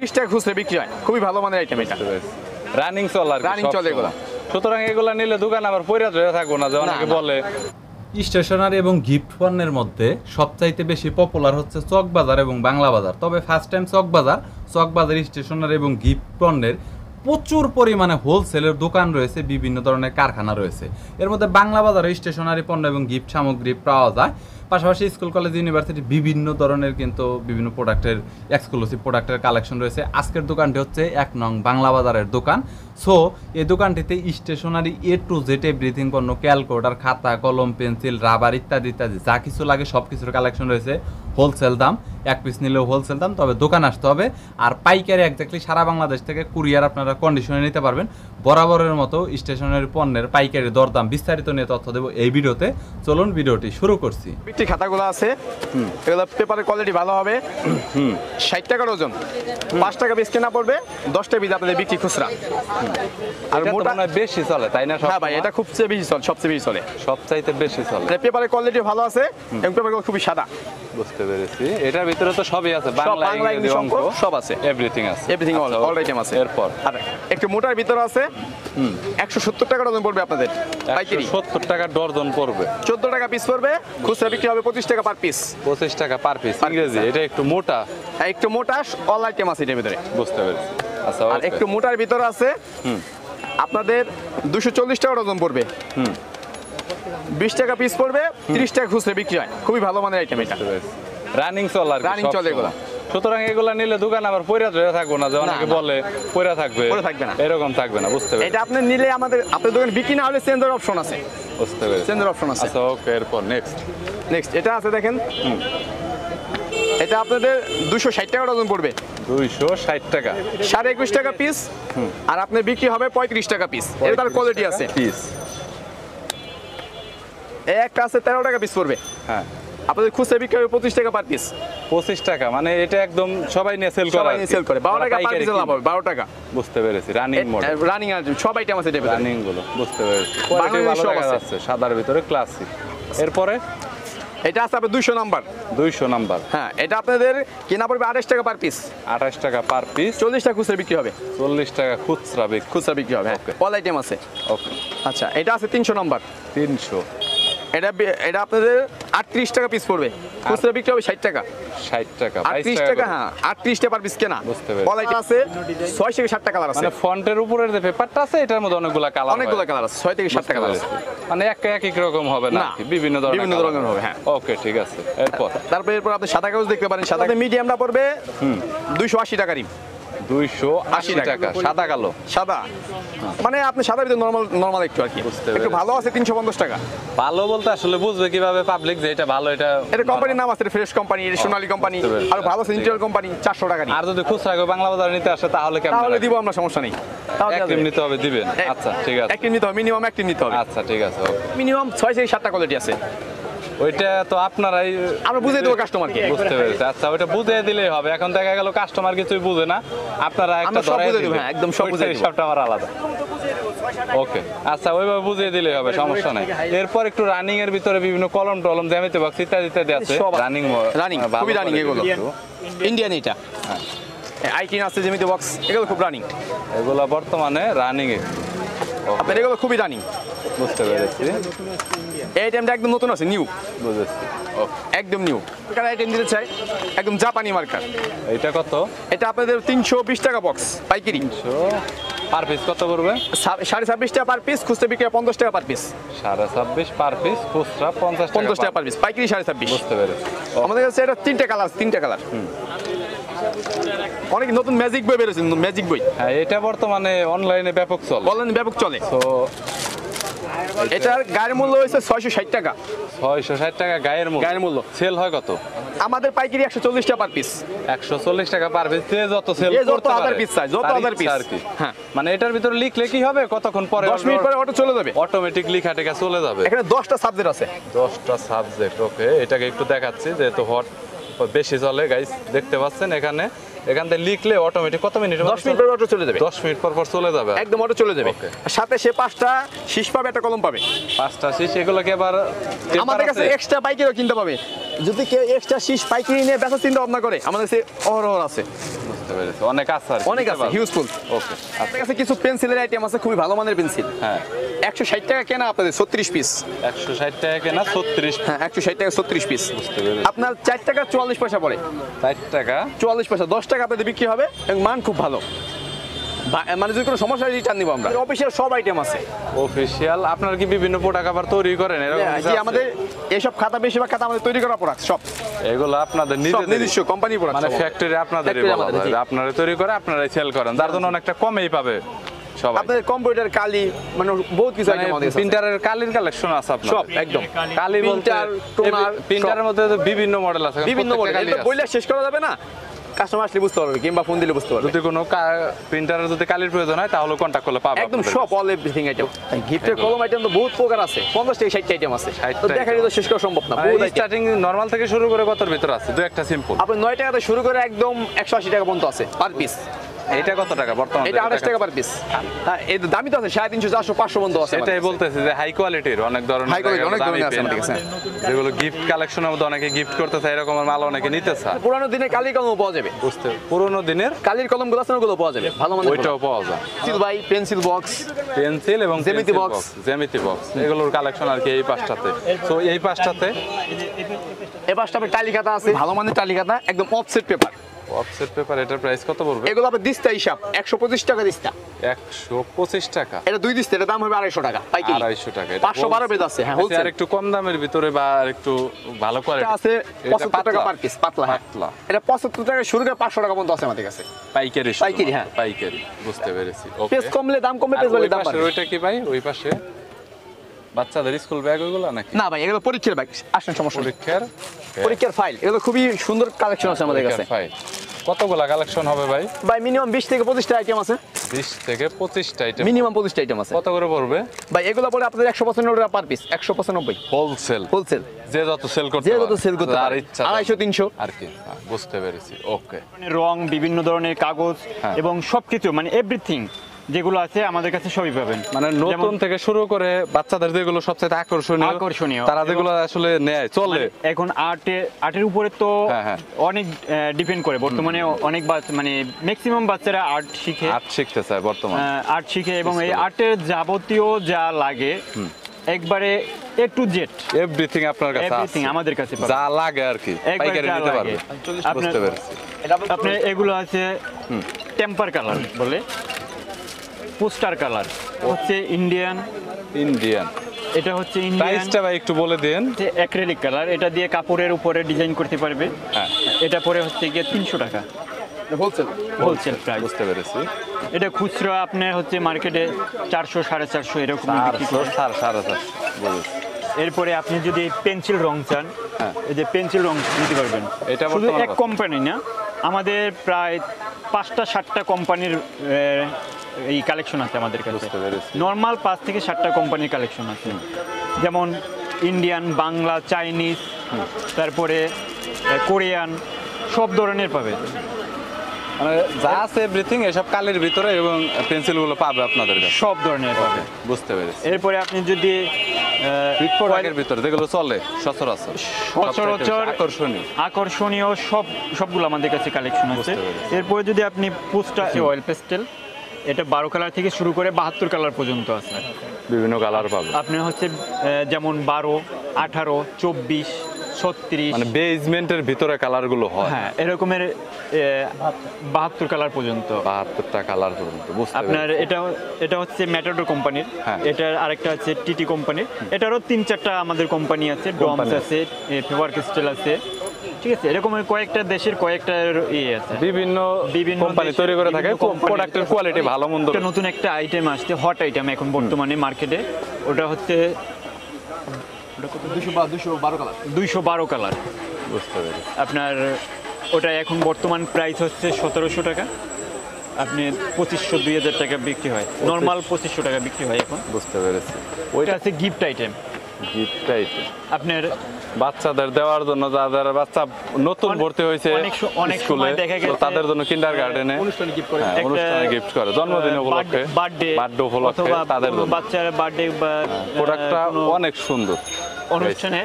30 টাকা খুচরা বিক্রি হয়, খুবই ভালো মানের আইটেম এটা। রানিং চল আর রানিং চলে এগুলো। সুতরাং এগুলা নিলে দোকান আবার পয়রা ধরে থাকবো না, যে অনেকে বলে। স্টেশনারি এবং গিফট পণ্যের মধ্যে সবচাইতে বেশি পপুলার হচ্ছে চকবাজার এবং বাংলা বাজার। তবে ফার্স্ট টাইম চকবাজার স্টেশনারি এবং গিফট পণ্যের প্রচুর পরিমাণে হোলসেলের দোকান রয়েছে, বিভিন্ন ধরনের কারখানা রয়েছে। এর মধ্যে বাংলা বাজারে স্টেশনারি পণ্য এবং গিফট সামগ্রী পাওয়া যায়। পাশাপাশি স্কুল কলেজ ইউনিভার্সিটি বিভিন্ন ধরনের কিন্তু বিভিন্ন প্রোডাক্টের এক্সক্লুসিভ প্রোডাক্টের কালেকশন রয়েছে। আজকের দোকানটি হচ্ছে 1 নং বাংলা বাজারের দোকান। সো এই দোকানটিতে stationery A to Z everything পণ্য, ক্যালকুলেটর, খাতা, কলম, পেন্সিল, রাবার ইত্যাদি ইত্যাদি যা কিছু লাগে সব কিছুর কালেকশন রয়েছে। হোলসেল দাম, 1 পিস নিলেও হোলসেল দাম, তবে দোকান আসতে হবে। আর পাইকারি একজাক্টলি সারা বাংলাদেশ থেকে কুরিয়ার আপনারা কন্ডিশনে নিতে পারবেন। বরাবরের মতো স্টেশনারি পণ্যের পাইকারি দরদাম বিস্তারিত নিয়ে তথ্য দেবো এই ভিডিওতে। চলুন ভিডিওটি শুরু করছি। বিক্রি খাতাগুলো আছে, এগুলো পেপারের কোয়ালিটি ভালো হবে। 60 টাকার ওজন, 5 টাকা পিস কেনা পড়বে, 10 টাকা পিস আপনাদের বিক্রি খুচরা। আর মোটা বেশি চলে তাই না? হ্যাঁ ভাই, এটা সবচেয়ে বেশি চলে। সবচাইতে বেশি চলে। পেপারের কোয়ালিটি ভালো আছে এবং পেপারগুলো খুবই সাদা। বুঝতে পেরেছি। এটার ভিতরে তো সবই আছে, বাংলা ইংরেজি অঙ্ক সব আছে, এভরিথিং আছে। এভরিথিং অল আইটেম আছে। এরপর আর একটু মোটার ভিতরে আছে, 170 টাকা ডজন পড়বে আপনাদের পাইকারি। 70 টাকা ডজন পড়বে, 14 টাকা পিস পড়বে, খুচরা বিক্রি হবে 25 টাকা পার পিস। 25 টাকা পার পিস ইংরেজি। এটা একটু মোটা, একটু মোটা অল আইটেম আছে এর ভিতরে। বুঝতে পেরেছি। আচ্ছা, আর একটু মোটার ভিতরে আছে আপনাদের 240 টাকা ডজন পড়বে, 20 টাকা পিস পড়বে, 30 টাকা খুচরা বিক্রি হয়, খুবই ভালো মানের আইটেম এটা। রানিং চল আর রানিং চলে এগুলো। সুতরাং এগুলা নিলে দোকান আবার পয়রা ধরে থাকবো না, যে অনেকে বলে পয়রা থাকবে না, এরকম থাকবে না। বুঝতে পেরেছি। এটা আপনি নিলে আপনাদের দোকান বিক্রি না হলে চেঞ্জের অপশন আছে। বুঝতে পেরেছি, চেঞ্জের অপশন আছে। আচ্ছা ওকে। এরপর নেক্সট এটা আছে দেখেন, এটা আপনাদের 260 টাকা ডজন পড়বে, 260 টাকা, 21.5 টাকা পিস। আর আপনার বিক্রি হবে 35 টাকা পিস। এর তার কোয়ালিটি আছে পিস। একটা আছে 13 টাকা পিস পড়বে, হ্যাঁ, আপনাদের খুচরা বিক্রি হবে 25 টাকা পার পিস। 25 টাকা, মানে এটা একদম সবাই নিয়ে সেল করে, সবাই নিয়ে সেল করে। 12 টাকা পার পিস লাভ হবে, 12 টাকা। বুঝতে পেরেছি। রানিং মডেল, রানিং আর সব আইটেম আছে এটা রানিং গুলো। বুঝতে পেরেছি। কোয়ালিটি ভালো দেখা যাচ্ছে, সাদার ভিতরে ক্লাসিক। এরপরে এটা আছে আপনাদের 200 নাম্বার। 200 নাম্বার, হ্যাঁ, এটা আপনাদের কেনা পড়বে 28 টাকা পার পিস, 28 টাকা পার পিস, 40 টাকা খুচরা বিক্রি হবে, 40 টাকা খুচরা বিক্রি হবে। অল আইটেম আছে। ওকে, আচ্ছা, এটা আছে 300 নাম্বার, 300। এটা আপনাদের 38 টাকা পিস পড়বে, খুচরা বিক্রি হবে 60 টাকা, 60 টাকা, 38 টাকা। হ্যাঁ, 38 টাকা পার পিস কেনা। বুঝতে পেরেছি। অল আইটেম আছে 6 থেকে 7 টাকা কালার আছে। মানে ফন্টের উপরের যে পেপারটা আছে এটার মধ্যে অনেকগুলা কালার, অনেকগুলো কালার আছে, 6 থেকে 7 টাকা কালার আছে। মানে এক রকম হবে না, বিভিন্ন ধরনের হবে। হ্যাঁ, ওকে, ঠিক আছে। এরপর আপনি সাদা কাগজ দেখতে পারেন। সাদা মিডিয়ামটা পড়বে 280 টাকা রিম, 280 টাকা। সাদা কালো, সাদা মানে আপনি সাদা ভিতরে নরমাল একটু আর কি। একটু ভালো আছে 350 টাকা। ভালো বলতে আসলে বুঝবে কিভাবে পাবলিক যে এটা ভালো? এটা কোম্পানির নাম আছে ফ্রেশ কোম্পানি, সোনালী কোম্পানি। আর ভালো আছে ইন্টেরিয়র কোম্পানি, 400 টাকা। আর যদি খুচরা বাংলা বাজারে নিতে আসে তাহলে কেমন? তাহলে দিব আমরা, সমস্যা নেই। এক টিম নিতে হবে, দিবেন? আচ্ছা, ঠিক আছে। এক টিম নিতে হবে, মিনিমাম এক টিম নিতে হবে। আচ্ছা, ঠিক আছে। মিনিমাম 6 থেকে 7টা কোয়ালিটি আছে। ওইটা তো আপনারাই, আমরা বুঝিয়ে দেবো কাস্টমারকে। বুঝতে পেরেছি। আচ্ছা, ওইটা বুঝিয়ে দিলেই হবে। এখন দেখা গেল কাস্টমার কিছুই বুঝে না, আপনারা একটা ধরাই দিবেন। হ্যাঁ, একদম সব বুঝিয়ে দেব। সবটা আমার আলাদা। ওকে, আচ্ছা, ওইভাবে বুঝিয়ে দিলেই হবে, সমস্যা নাই। এরপর একটু রানিং এর ভিতরে বিভিন্ন কলম টলম, জ্যামিতি বক্স ইত্যাদি আছে। রানিং খুবই রানিং এগুলো। ইন্ডিয়ান এটা, হ্যাঁ, আইটিন আছে, জ্যামিতি বক্স, এগুলো খুব রানিং। এগুলো বর্তমানে রানিং এ আপনার, এগুলো খুবই রানিং। বুঝতে পেরেছি। এই আইটেমটা একদম নতুন আছে, নিউ। বুঝেছি, একদম নিউ। কার আইটেম দিতে চাই, একদম জাপানি মার্কার। এটা কত? এটা আপনাদের 320 টাকা বক্স পাইকারি। 300 পার পিস কত করবে? 26.5 টাকা পার পিস, খুচরা বিক্রি 50 টাকা পার পিস। 26.5 পার পিস, খুচরা 50 টাকা পার পিস, পাইকারি 26.5। বুঝতে পেরেছি। আমাদের কাছে এটা 3টা কালার, 3টা কালার। অনেক নতুন ম্যাজিক বই বেরোছে, ম্যাজিক বই। হ্যাঁ, এটা বর্তমানে অনলাইনে ব্যাপক চলে। তো এটার গায়ের মূল্য হয়েছে 660 টাকা। 660 টাকা গায়ের মূল্য। সেল হয় কত? আমাদের পাইকারি 140 টাকা পার পিস। 140 টাকা পার পিস। যত সেল করতে পারে, পিস চাই, যত হাজার পিস আর কি। হ্যাঁ, মানে এটার ভিতরে লিখলে কি হবে, কতক্ষণ পরে? 10 মিনিট পরে অটো চলে যাবে, অটোমেটিক লেখা টেকা চলে যাবে। এখানে 10টা সাবজেক্ট আছে। 10টা সাবজেক্ট। ওকে, এটাকে একটু দেখাচ্ছি, যেহেতু হট বেশি চলে গাইস, দেখতে পাচ্ছেন এখান থেকে লিখলে অটোমেটিক কত মিনিট? 10 মিনিট পর অটো চলে যাবে। 10 মিনিট পর চলে যাবে, একদম অটো চলে যাবে। সাথে সে 5টা শীষ পাবে, একটা কলম পাবে। 5টা শীষ, এগুলোকে আবার আমাদের কাছে এক্সট্রা পাইকারিও কিনতে পাবে। যদি কেউ এক্সট্রা শীষ পাইকারি নিয়ে বেচা চিন্তা ভাবনা করে, আমাদের কাছে অহরহ আছে। পেরেছি, অনেক আছে আর কি, অনেক নিতে আছে, পারবো। হিউজফুল। ওকে আপনার কাছে কিছু পেন্সিলের আইটেম আছে, খুবই ভালো মানের পেন্সিল। হ্যাঁ 160 টাকা কেনা আপনাদের 36 পিস। 160 টাকা কেনা 36 হ্যাঁ 160 টাকা 36 পিস। বুঝতে পেরেছি। আপনার 4 টাকা 44 পয়সা পড়ে। 4 টাকা 44 পয়সা, 10 টাকা আপনাদের বিক্রি হবে এবং মান খুব ভালো। মানে যদি কোনো সমস্যা রিটার্ন নিব আমরা। অফিসিয়াল সব আইটেম আছে। অফিশিয়াল। আপনারা কি বিভিন্ন প্রোডাক্ট আবার তৈরি করেন এরকম কিছু জি আছে? আমাদের এইসব খাতা, বেশিরভাগ খাতা আমাদের তৈরি করা প্রোডাক্ট সব। এগুলো আপনাদের সব নিজেদের নিজস্ব কোম্পানি প্রোডাক্ট। মানে ফ্যাক্টরি আপনাদেরই Factory বলা আমাদের, যায়, জি। আপনারা তৈরি করে আপনারাই সেল করেন, যার জন্য অনেকটা কমেই পাবে সবাই। আপনাদের কম্পিউটার কালি মানে বহুত কিছু আইটেম আমাদের আছে। প্রিন্টারের কালির কালেকশন আছে আপনার? সব একদম। কালি বলতে Printer, toner, প্রিন্টারের মধ্যে তো বিভিন্ন মডেল আছে, বিভিন্ন মডেল, প্রত্যেকটা এটা কালি বইলে শেষ করা যাবে না, কাস্টমার আসলে বুঝতে পারবে কিংবা ফোন দিলে বুঝতে পারবে। যদি কোনো প্রিন্টারের যদি কালির প্রয়োজন হয় তাহলে কন্টাক্ট করলে পাবে একদম আপনাদের সব কাছে। All everything item. গিফটের কলম আইটেম তো বহুত প্রকার আছে, 50 থেকে 60 আইটেম আছে। 60 তো দেখাই তো শেষ করা সম্ভব না। বহুত item। স্টার্টিং নরমাল থেকে শুরু করে কতর ভিতর আছে? দুই একটা সিম্পল। আপনি 9 টাকা থেকে শুরু করে একদম 180 টাকা পর্যন্ত আছে পার পিস। এটা কত টাকা বর্তমানে? এটা 28 টাকা পার পিস। হ্যাঁ এই দামি তো আছে, 350, 400, 500 পর্যন্ত আছে। সেটাই বলতেছি যে হাই কোয়ালিটির অনেক ধরনের High quality, অনেক দামি ধরনের আছে pen, আমাদের কাছে। যেগুলো গিফট কালেকশনের মধ্যে অনেকে গিফট করতে চায়, এরকম মাল অনেকে নিতে চায়। পুরানো দিনে কালি কলম পাওয়া যাবে, বুঝতে পুরোনো দিনের কালির কলমগুলো আছে ওগুলো পাওয়া যাবে ভালো মানের। ওইটাও পাওয়া যায়। Pencil by pencil box, pencil এবং জ্যামিতি pencil box। জ্যামিতি বক্স, এগুলোর কালেকশন আর কি এই পাঁচটাতে। তো এই পাঁচটাতে এই পাশটা আপনার টালি খাতা আছে, ভালো মানের টালি খাতা, একদম অফসেট পেপার। অফসেট পেপার, এটার প্রাইস কত পড়বে? এগুলো আপনার দিস্তা হিসাব 125 টাকা দিস্তা। 125 টাকা। এটা 2 দিস্তা, এটা দাম হবে 250 টাকা পাইকারি। 250 টাকা। 512 পেজ আছে, হ্যাঁ আচ্ছা, আর হোলসেল। একটু কম দামের ভিতরে বা আর একটু ভালো এটা কোয়ালিটি আছে 75 টাকা পার পিস, পাতলা। হ্যাঁ পাতলা। এটা 75 টাকা শুরু করে 500 টাকা পর্যন্ত আছে আমাদের কাছে। পাইকারি পাইকারি, হ্যাঁ। পাইকারি, বুঝতে পেরেছি। ওকে। পেজ কমলে দাম কমবে, পেজ বাড়লে দাম বাড়বে। ওইটা কি ভাই? ওই পাশে বাচ্চাদের স্কুল ব্যাগ ওইগুলো নাকি? না ভাই এগুলো পরীক্ষার ব্যাগ, আসেন সমস্যা নেই। পরীক্ষার পরীক্ষার ফাইল, এগুলো খুবই সুন্দর কালেকশন আছে আমাদের কাছে। ফাইল কতগুলা কালেকশন হবে ভাই? ভাই মিনিমাম 20 থেকে 25টা আইটেম আছে। 20 থেকে 25টা আইটেম। মিনিমাম 25টা আইটেম আছে। কত করে পড়বে ভাই এগুলো পরে আপনাদের 195 টাকা পার পিস, 195 হোলসেল? হোলসেল, যে যত সেল করতে যে পারে, যত সেল করতে যার পারে, ইচ্ছা 250, 300। আর কি। হ্যাঁ, বুঝতে পেরেছি। ওকে। রং, বিভিন্ন ধরনের কাগজ হ্যাঁ। এবং সবকিছু মানে এভরিথিং যেগুলো আছে আমাদের কাছে সবই পাবেন। মানে নতুন যেমন- থেকে শুরু করে বাচ্চাদের যেগুলো সবচেয়ে আকর্ষণীয় তারা যেগুলো আসলে নেয় চলে। মানে এখন আর্টের উপরে তো হ্যাঁ, হ্যাঁ। অনেক ডিপেন্ড করে। বর্তমানে অনেক মানে ম্যাক্সিমাম বাচ্চারা আর্ট শিখে, আর্ট শিখতে চায় বর্তমানে। আর্ট শিখে এবং এই স্কুলে। আর্টের যাবতীয় যা লাগে একবারে এ টু জেড এভরিথিং আপনার কাছে এভরিথিং আছে। আমাদের কাছে পাবেন। যা লাগে আর কি একবারে পাইকারি যা নিতে লাগে। পারবে। আপনার- বুঝতে পেরেছি। আপনার এগুলো আছে টেম্পার কালার বলে, পোস্টার কালার হচ্ছে ইন্ডিয়ান, এটা হচ্ছে ইন্ডিয়ান। প্রাইসটা ভাই একটু বলে দেন। অ্যাক্রিলিক কালার, এটা দিয়ে কাপড়ের উপরে ডিজাইন করতে পারবে। হ্যাঁ। এটা পরে হচ্ছে গিয়ে 300 টাকা হোলসেল। Wholesale price. বুঝতে পেরেছি। এটা খুচরা আপনার হচ্ছে মার্কেটে 400, 450 এরকম বিক্রি 400, করে। 450 বুঝেছি। এরপরে আপনি যদি পেন্সিল রং চান, হ্যাঁ। এই যে পেন্সিল রং নিতে পারবেন। এটা শুধু বর্তমানে এক কত? কোম্পানি না, আমাদের প্রায় 5টা 7টা কোম্পানির এই কালেকশন আছে আমাদের কাছে। বুঝতে পেরেছি। নর্মাল 5 থেকে 7টা কোম্পানির কালেকশন আছে, যেমন ইন্ডিয়ান, বাংলা, চাইনিজ, তারপরে কোরিয়ান, সব ধরনের পাবে। মানে যা আছে এভরিথিং এসব কালির ভিতরে এবং পেন্সিলগুলো পাবে আপনাদের কাছে। সব ধরনের পাবে। বুঝতে পেরেছি। এরপরে আপনি যদি প্রোডাক্টের ভিতরে যেগুলো চলে সচরাচর সচরাচর আকর্ষণীয় আকর্ষণীয় সবগুলো আমাদের কাছে কালেকশন আছে। বুঝতে পেরেছি। এরপরে যদি আপনি পোস্টার অয়েল পেস্টেল, এটা 12 কালার থেকে শুরু করে 72 কালার পর্যন্ত আছে। বিভিন্ন কালার পাবে। আপনি হচ্ছে যেমন 12, 18, 24, 36, মানে বেজমেন্টের ভিতরে কালারগুলো হয়। হ্যাঁ এরকমের 72 কালার পর্যন্ত। 72টা কালার পর্যন্ত। বুঝতে আপনার পেরেছি। এটা হচ্ছে ম্যাটাডোর কোম্পানির, হ্যাঁ। এটার আরেকটা আছে টিটি কোম্পানির, এটারও 3-4টা আমাদের কোম্পানি আছে, ডমস কোম্পানি আছে, ফেভার ক্রিস্টাল আছে, ঠিক আছে। এরকমের কয়েকটা দেশের কয়েকটা ইয়ে আছে, বিভিন্ন কোম্পানি দেশের তৈরি করে থাকে, বিভিন্ন কোম্পানি। প্রোডাক্টের কোয়ালিটি ভালো মন্দ। একটা নতুন একটা আইটেম আসছে, হট আইটেম এখন বর্তমানে মার্কেটে, ওটা হচ্ছে 212 কালার। 212 কালার। বুঝতে পেরেছি। আপনার ওটা এখন বর্তমান প্রাইস হচ্ছে 1700 টাকা, আপনি 2500-2000 টাকা বিক্রি হয়, নর্মাল 2500 টাকা বিক্রি হয় এখন। বুঝতে পেরেছি। ওইটা আছে গিফট আইটেম, গিফট আইটেম আপনার বাচ্চাদের দেওয়ার জন্য, যাদের বাচ্চা নতুন ভর্তি হয়েছে অনেক স্কুলে, সময় দেখা গেছে তাদের জন্য কিন্ডার গার্ডেনে অনুষ্ঠানে গিফট করে। একটা অনুষ্ঠানে গিফট করে, জন্মদিন উপলক্ষে, বার্থডে বার্থডে উপলক্ষে অথবা তাদের কোনো জন্য বাচ্চার বার্থডে বা প্রোডাক্টটা কোনো অনেক সুন্দর। অনুষ্ঠানে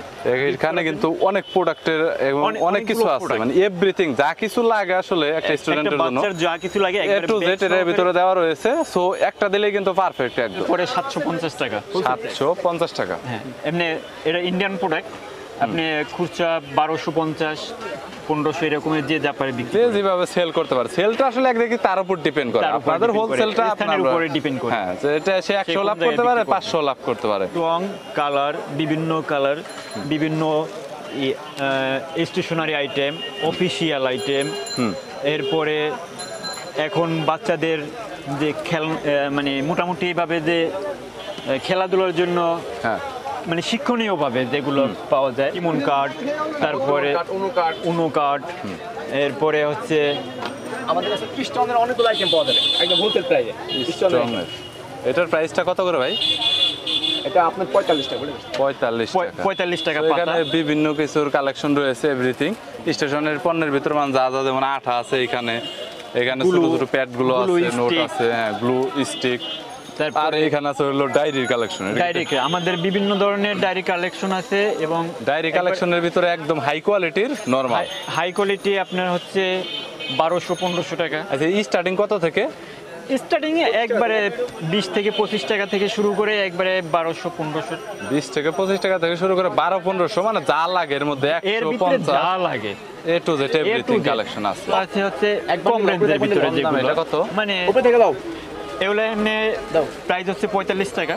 এখানে কিন্তু অনেক প্রোডাক্টের এবং অনেক কিছু অনেকগুলো আছে, product। মানে এভরিথিং যা কিছু লাগে আসলে একটা স্টুডেন্টের জন্য বাচ্চার যা কিছু লাগে এ একবারে টু bag জেড এর সহকারে ভিতরে দেওয়া রয়েছে। সো একটা দিলেই কিন্তু পারফেক্ট একদম। পরে 750 টাকা। 750 টাকা। হ্যাঁ, এমনি এটা ইন্ডিয়ান প্রোডাক্ট, আপনি খুচরা 1250 1500 এরকমের যে যা পারে বিক্রি যে করে। যেভাবে সেল করতে পারে, সেলটা আসলে একদিকে তার উপর ডিপেন্ড করে, তার উপর আপনাদের depend করে, হোলসেলটা স্থানের উপরে depend করে। হ্যাঁ, যে এটা সে 100 কোন লাভ জায়গায় করতে পারে, বিক্রি করে। 500 লাভ করতে পারে। রং, কালার, বিভিন্ন স্টেশনারি আইটেম, অফিসিয়াল আইটেম, এরপরে এখন বাচ্চাদের যে মানে মোটামুটি ভাবে যে খেলাধুলার জন্য হ্যাঁ, মানে শিক্ষণীয় ভাবে যেগুলো পাওয়া যায়, ইমন কার্ড, তারপরে উনো কার্ড, এরপরে হচ্ছে আমাদের কাছে পিস্টনের অনেকগুলো আইটেম পাওয়া যাবে একদম হোলসেল প্রাইসে। স্ট্রংয়ের। এটার প্রাইসটা কত করে ভাই? এটা আপনার 45 টাকা বলে 45 টাকা। 45 টাকা তো পাতা। এখানে বিভিন্ন কিছুর কালেকশন রয়েছে, এভরিথিং স্টেশনের পণ্যের ভিতরে মানে যা যা, যেমন আঠা আছে এখানে ছোট Glue, ছোট প্যাড গুলো glue আছে, নোট stick। আছে, হ্যাঁ, গ্লু স্টিক। আর তারপরে এখানে আছে হলো ডায়েরির কালেকশন। ডায়েরি, আমাদের বিভিন্ন ধরনের ডায়েরি কালেকশন আছে এবং ডায়েরি কালেকশনের ভিতরে একদম হাই কোয়ালিটির নরমাল। হাই কোয়ালিটি আপনার হচ্ছে 1200-1500 টাকা। আচ্ছা, স্টার্টিং কত থেকে? স্টার্টিং এ একবারে 20 থেকে 25 টাকা থেকে শুরু করে একবারে 1200-1500। 20 থেকে 25 টাকা থেকে শুরু করে 1200-1500, মানে যা লাগে এর মধ্যে এর ভিতরে যা 150 লাগে A to Z A to everything Z। Collection আছে। আছে হচ্ছে কম রেঞ্জের ভিতরে কম দামে, যেগুলো এটা কত? মানে উপরে থেকে দাও এগুলো এমনি প্রাইস হচ্ছে 45 টাকা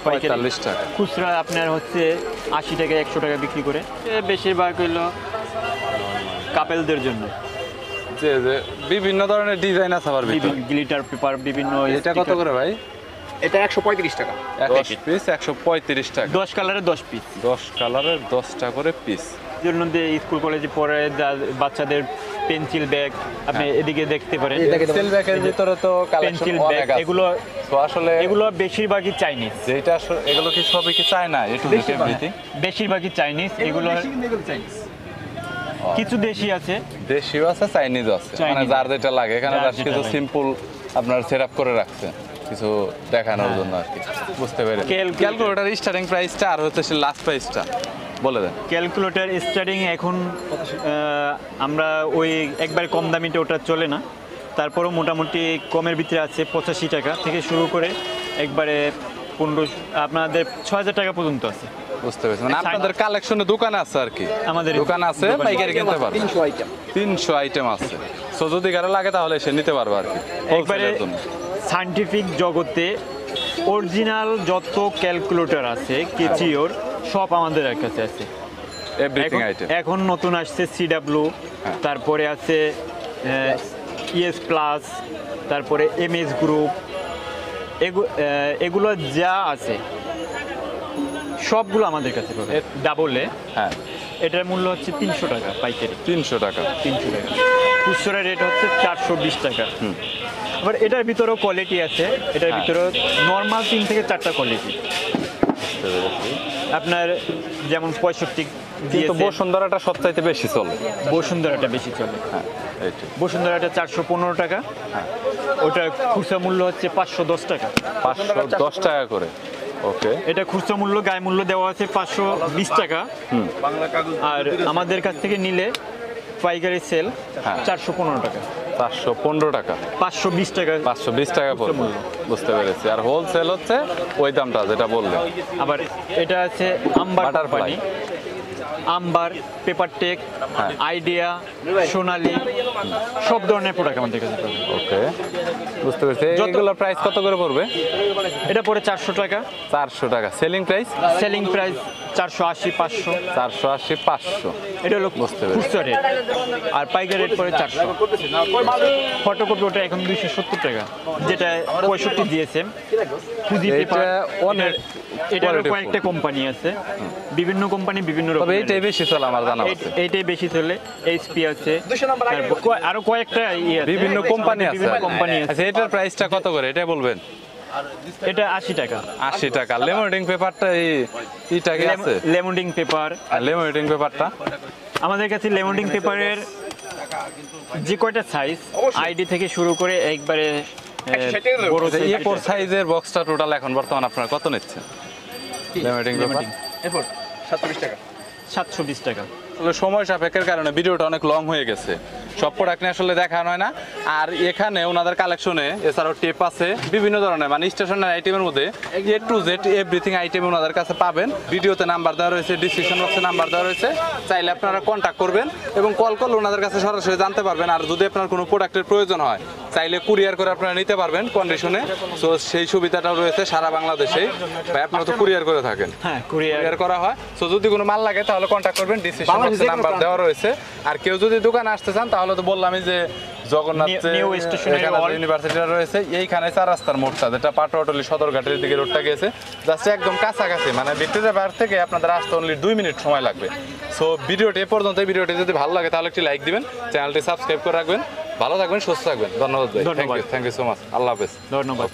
পাইকারি। 45 টাকা। খুচরা আপনার হচ্ছে 80 টাকা 100 টাকা বিক্রি করে। বেশিরভাগ হইলো কাপেলদের জন্য, যে যে বিভিন্ন ধরনের ডিজাইন আছে আবার ভিতরে। গ্লিটার পেপার, বিভিন্ন এটা কত করে ভাই? এটা 135 টাকা। 10 পিস 135 টাকা। 10 কালারে 10 পিস। 10 কালারের 10টা করে পিস। জন্য দিয়ে স্কুল কলেজে পড়ে বাচ্চাদের পেন্সিল ব্যাগ আপনি এদিকে দেখতে পারেন। পেন্সিল ব্যাগের ভিতরে তো কালেকশন পেন্সিল অনেক ব্যাগ আছে। এগুলো তো আসলে এগুলো বেশিরভাগই চাইনিজ। যেটা আসলে এগুলো কি সবই কি চায় না, একটু এভরিথিং বেশিরভাগই চাইনিজ। এগুলো কিছু দেশি আছে, দেশিও আছে, চাইনিজও আছে, মানে Chinese যার যেটা লাগে। এখানে যার জাস্ট যেটা কিছু লাগে। সিম্পল আপনার সেটআপ করে রাখছে, কিছু দেখানোর জন্য আর কি। বুঝতে পেরেছি। ক্যালকুলেটর স্টার্টিং প্রাইসটা আর হচ্ছে লাস্ট প্রাইসটা বলে দেন। ক্যালকুলেটর স্টার্টিং এখন আমরা ওই একবার কম দামিটা ওটা চলে না, তারপরও মোটামুটি কমের ভিতরে আছে 85 টাকা থেকে শুরু করে একবারে 15 আপনাদের 6000 টাকা পর্যন্ত আছে। বুঝতে পেরেছি, মানে আপনাদের কালেকশনে দোকান আছে আর কি। আমাদের দোকান আছে, দোকান পাইকারি কিনতে পারবে। 300 আইটেম 300 আইটেম আছে। সো যদি কারো লাগে তাহলে সে নিতে পারবে আর কি, একবারে হোলসেলের জন্য। সায়েন্টিফিক জগতে অরিজিনাল যত ক্যালকুলেটর আছে কেচিওর সব আমাদের কাছে আছে। Everything item. এখন নতুন আসছে CW, হ্যাঁ। তারপরে আছে ES প্লাস, তারপরে MS গ্রুপ, এগুলো যা আছে সবগুলো আমাদের কাছে পাবে। ডাবলে হ্যাঁ, এটার মূল্য হচ্ছে 300 টাকা পাইকারি। 300 টাকা। 300 টাকা খুচরা রেট হচ্ছে 420 টাকা। আবার এটার ভিতরেও কোয়ালিটি আছে, এটার হ্যাঁ। ভিতরেও নর্মাল 3 থেকে 4টা কোয়ালিটি। বুঝতে পেরেছি। আপনার যেমন 65 কিন্তু দিয়েছে, বসুন্ধরাটা সবচাইতে বেশি চলে। বসুন্ধরাটা বেশি চলে। হ্যাঁ, এইটাই। বসুন্ধরাটা 415 টাকা, ওটার খুচরা মূল্য হচ্ছে 510 টাকা। 510 টাকা করে। ওকে। এটা খুচরা মূল্য, গায়ে মূল্য দেওয়া আছে 520 টাকা। আর আমাদের কাছ থেকে নিলে পাইকারি সেল হ্যাঁ। 415 টাকা, 415 টাকা। 520 টাকা। 520 টাকা পড়বে। মূল্য। বুঝতে পেরেছি। আর হোলসেল হচ্ছে ওই দামটা যেটা বললেন। আবার এটা আছে Amber Butterfly। Company, Amber, paper tech, হ্যাঁ। আইডিয়া, সোনালি, সব ধরনের প্রোডাক্ট আমাদের কাছে পাবেন। ওকে, বুঝতে পেরেছি। এগুলোর প্রাইস কত করে পড়বে? এটা পড়ে 400 টাকা, 400 টাকা। Selling price? Selling price 480, 500। 480, 500। এটা হলো বুঝতে পেরেছি। খুচরা রেট। আর পাইকারি রেট পড়ে 400। ফটোকপি ওটা এখন 270 টাকা, যেটা 65 দিয়েছে। ফুজি এইটা পেপার অনেক এটারও quality কয়েকটা কোম্পানি আছে, বিভিন্ন কোম্পানি বিভিন্ন তবে রকমের। এইটাই বেশি চলে আমার জানা আছে। এইটাই বেশি চলে। HP আছে, 200 নাম্বার আগে তারপর আরো কয়েকটা ইয়ে আছে, বিভিন্ন কোম্পানি আছে। বিভিন্ন কোম্পানি আছে। আচ্ছা, এটার প্রাইসটা কত করে এটা বলবেন? এটা 80 টাকা। 80 টাকা। লেমোনেটিং পেপারটা এইটা কি আছে? লেমন্ডিং পেপার লেমোনেটিং পেপারটা আমাদের কাছে, লেমন্ডিং পেপারের যে কয়টা সাইজ, আইডি থেকে শুরু করে একবারে বড় A4 সাইজের বক্সটা টোটাল এখন বর্তমান আপনারা কত নিচ্ছেন? লেমোনেটিং পেপার এরপর 720 টাকা। 720 টাকা। আসলে সময় সাপেক্ষের কারণে ভিডিওটা অনেক লং হয়ে গেছে, সব প্রোডাক্ট নিয়ে আসলে দেখানো হয় না। আর এখানে ওনাদের কালেকশনে এছাড়াও টেপ আছে বিভিন্ন ধরনের, মানে স্টেশনারি আইটেমের মধ্যে A to Z everything item ওনাদের কাছে পাবেন। ভিডিওতে নাম্বার দেওয়া রয়েছে, ডিসক্রিপশন বক্সে নাম্বার দেওয়া রয়েছে, চাইলে আপনারা কন্ট্যাক্ট করবেন এবং কল করলে ওনাদের কাছে সরাসরি জানতে পারবেন। আর যদি আপনার কোনো প্রোডাক্টের প্রয়োজন হয় চাইলে কুরিয়ার করে আপনারা নিতে পারবেন কন্ডিশনে। সো সেই সুবিধাটাও রয়েছে সারা বাংলাদেশে। ভাই আপনারা তো কুরিয়ার করে থাকেন? হ্যাঁ, কুরিয়ার কুরিয়ার করা হয়। সো যদি কোনো মাল লাগে তাহলে কন্ট্যাক্ট করবেন, ডিসক্রিপশন বক্সে নাম্বার দেওয়া রয়েছে। আর কেউ যদি দোকানে আসতে চান তাহলে তো বললামই যে জগন্নাথ নিউ স্টেশনারি ইউনিভার্সিটিটা রয়েছে এইখানে 4 রাস্তার মোড়টা, যেটা পাটুয়াটলি সদরঘাটের দিকে রোডটা গেছে, জাস্ট একদম কাছাকাছি, মানে ভিক্টোরিয়া পার্ক থেকে আপনাদের আসতে অনলি 2 মিনিট সময় লাগবে। সো ভিডিওটি এ পর্যন্ত। ভিডিওটি যদি ভালো লাগে তাহলে একটি লাইক দিবেন, চ্যানেলটি সাবস্ক্রাইব করে রাখবেন। ভালো থাকবেন, সুস্থ থাকবেন। ধন্যবাদ ভাই, থ্যাংক ইউ সো মাচ। আল্লাহ হাফেজ। ধন্যবাদ।